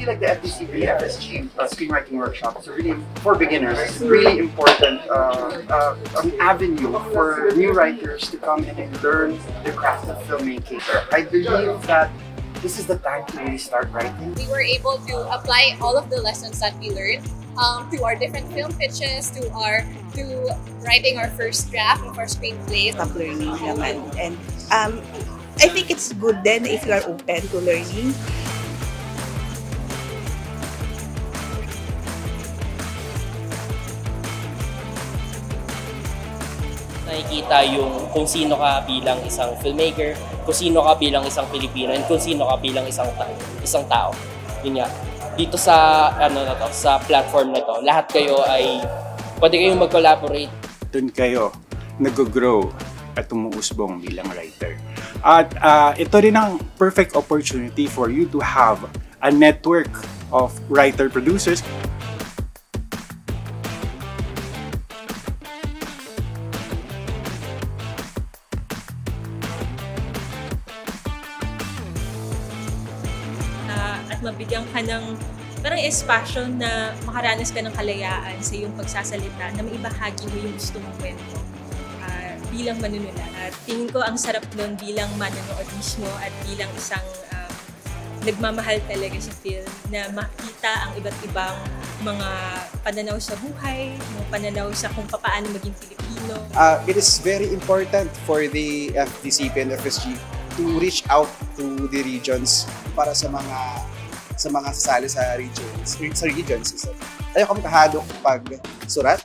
feel like the FDCP, FSG screenwriting workshops are really, for beginners, it's really important an avenue for new writers to come in and learn the craft of filmmaking. I believe that this is the time to really start writing. We were able to apply all of the lessons that we learned to our different film pitches, to writing our first draft of our screenplay. Top learning naman. And I think it's good then if you are open to learning. Nakikita yung kung sino ka bilang isang filmmaker, kung sino ka bilang isang Pilipino, and kung sino ka bilang isang tao. Yun nga. Dito sa sa platform na to, lahat kayo ay pwede kayong mag-collaborate. Doon kayo nag-grow at umuusbong bilang writer. At ito rin ang perfect opportunity for you to have a network of writer-producers. At mabigyan ka ng parang espasyo na makaranas ka ng kalayaan sa iyong pagsasalita, na maibahagi mo yung gusto mong kwento bilang manunulat. At tingin ko ang sarap nun bilang manonood mismo at bilang isang nagmamahal talaga sa film, na makita ang iba't ibang mga pananaw sa buhay, mga pananaw sa kung paano maging Pilipino. It is very important for the FDCP and FSG to reach out to the regions para sa mga sasali sa regions. Ayaw kami kahadok pag surat,